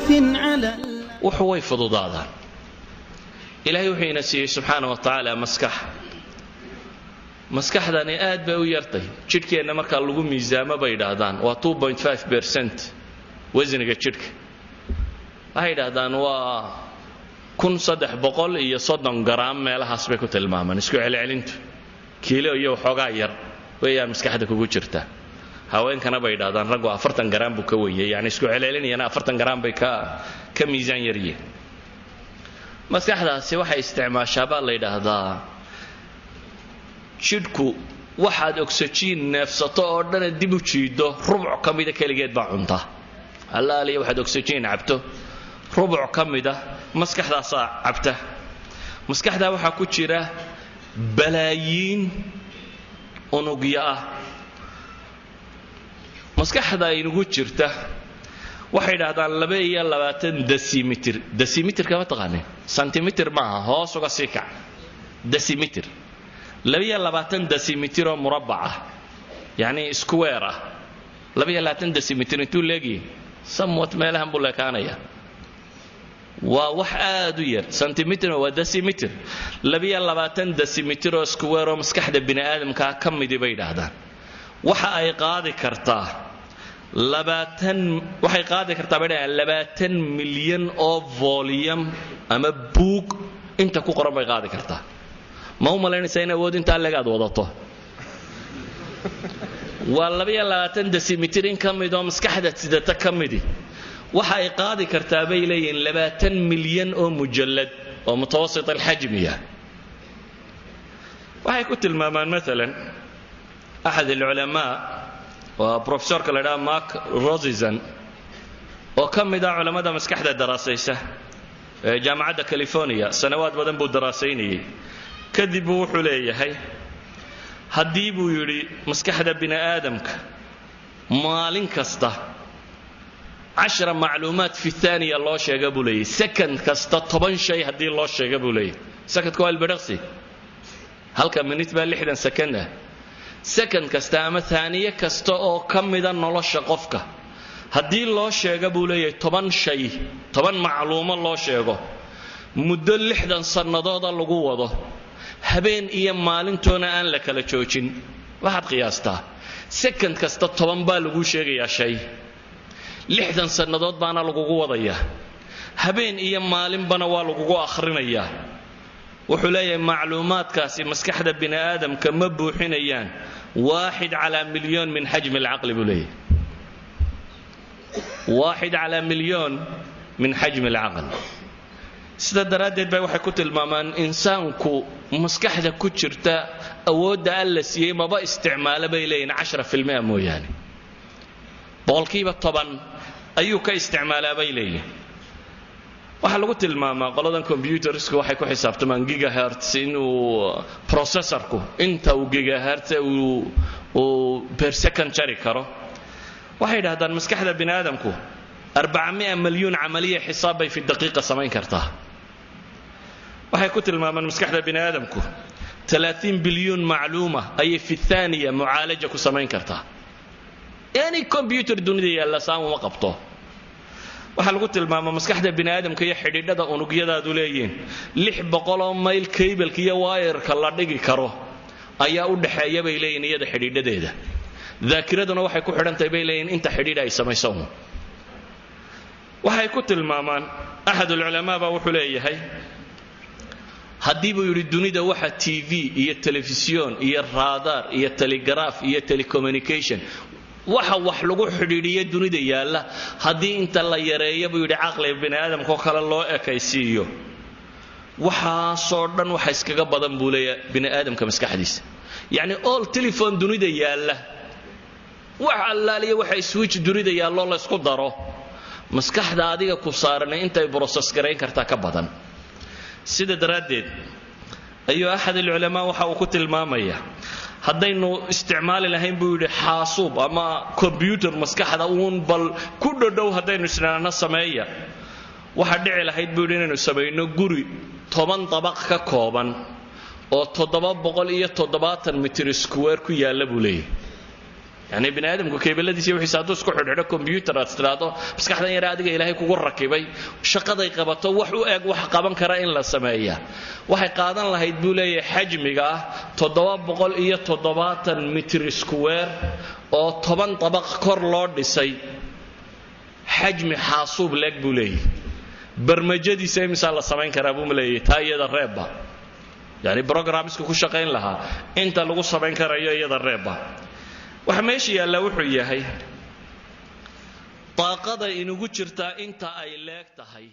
خوف على وحوي فضودادا إلهي وحينا سي سبحانه وتعالى maskaxdani aad bay u yartay jidhkeena marka lagu miisaamo bay yiraahdaan waa 2.5% wasniga jidhka waxay yiraahdaan waa 1330 gram meelahaas bay ku tilmaamaan isku celcelintu kiilo iyo waxoogaa yar weeyaan maskaxda kugu jirta haweenkana bay yiraahdaan raggu 40 gram buu ka weeyay yani isku celcelinayana 40 gram bay ka miisaan yariyeen maskaxdaasi waxay isticmaashaa baa la yiraahdaa jidhku waxaad oxygen neefsato oo dhan dib u jiido rubuc kamida kaligeed baa cunta allaaliya waxaad oxygen cabto rubuc kamida maskaxdaas cabta maskaxda waxa ku jira balaayiin unugya ah maskaxda inugu jirta waxay yiraahdaan 22 decimeter kama taqaanay centimeter ma hoos uga sii kac decimeter 22 decimeter oo murabbac yani square 22 decimeter intuu leegi somewhat meelahan buu leekaanaya waa wax aad u yar centimeter waa decimeter 22 decimeter oo square oo maskaxda bini aadamka ka mid bay yiraahdaan waxa ay qaadi kartaa 20 milyan oo volume ama book inta ku qoran bay qaadi kartaa ma u malaynaysaa in awood inta leegaad wadato waa 22 decimeter in kamid oo maskaxda sidata kamidi waxa ay qaadi kartaa bay leeyihiin 20 milyan oo mujallad oo mutawassit al-hajmiya waxay ku tilmaamaan مثلا أحد العلماء وبروفيسور كلادا ماك روزيزن وكمل علماء مسكحة دراسيسة جامعة كاليفورنيا سنوات بدن بو دراسيني كذبوا حليه هي هديبوا يري مسكحة بني آدمك مالين كسته 10 معلومات في الثانية الله شيء قبوا لي سكند كسته 10 شيء هدي الله شيء قبوا لي سكت كوال برقصي هل كان من يتبع لحدا سكنه سكند كسته أما ثانية كسته أو كم إذا نلاش قفكه هدي الله شيء قبوا لي 10 شيء 10 معلومة الله شيء مدة لحدا صنادات الله جوه habeen iyo maalintoona aan la kala joojin waxaad qiyaastaa second kasta 10 baa lagu sheegayaa shay 60 sanadood baana lagu wadayaa habeen iyo maalinbana waa lagu akhrinayaa wuxuu leeyahay macluumaadkaasi maskaxda bini aadamka ma buuxinayaan 1 على مليون من حجم العقل بولي 1 على مليون من حجم العقل sida daraadeed bay waxay ku tilmaamaan insaanku maskaxda ku jirta awoodda alla siiyay maba isticmaalo bay leeyihiin 10% mooyaane boqolkiiba 10 ayuu ka isticmaalaa bay leeyihiin waxa lagu tilmaamaa qoladan computersku waxay ku xisaabtamaan gigahertz inuu processorku inta uu gigahertz uu per second jari karo waxay yiraahdaan maskaxda bini aadamku 400 مليون عملية حساب في الدقيقة سمين كرتها waxay ku tilmaamaan maskaxda bini aadamku 30 bilyan macluuma ay fi thaniya mu'aalaja ku sameyn kartaa yani computer dunida yalla saamo ma qabto waxa lagu tilmaamaa maskaxda bini aadamka iyo xidhiidhada unugyadaadu leeyeen 600 mayl cable-ka iyo wire-ka la dhigi karo ayaa u dhaxeeya bay leeyeen iyada xidhiidhadeeda dhaakiraduna waxay ku xidhantahay bay leeyeen inta xidhiidh ay sameeyso waxay ku tilmaamaan ahad ulama ba wuxuu leeyahay hadii buu yiri dunida waxa TV iyo telefisyon iyo radar iyo telegraph iyo telecommunication waxa wax lagu xidhiidhiyo dunida yaala hadii inta la yareeyo buu yiri aqliga bini aadamka kala loo ekaysiiyo waxa soo dhan waxa iskaga badan buu leeyahay bini aadamka maskaxdiisa yani all telephone dunida yaala waxa allaaliyo waxa switch dunida yaalo la isku daro maskaxda adiga ku saaran intay process gareyn karta ka badan sida daraadeed ayu ahad ulama waxa uu ku tilmaamaya hadaynu isticmaali lahayn buu yiri xaasuub ama computer maskaxda uun bal ku dhow hadaynu isnaana sameeya waxa dhici lahayd buu yiri inaynu sameeyno guri 10 dabaq ka kooban oo 770 mitir square ku yaala buu leeyahay يعني بني آدم كيبلديسي وحي سادوس ku xidhxidho computer aad tiraado maskaxdan yar adiga ilaahay kugu rakibay shaqaday qabato wax u eeg wax qaban kara in la sameeyaa waxay qaadan lahayd buu leeyahay xajmiga 770 mitir square oo 10 dabaq kor loo dhisay xajmi xaasuub leeg buu leeyahay barnaamijyadiisa imisa la sameyn karaa buu leeyahay taayada reeba yani programska ku shaqeyn lahaa inta lagu sameyn karayo iyada reeba waxa meesha yaala wuxuu yahay طاقada inugu jirta inta ay leeg tahay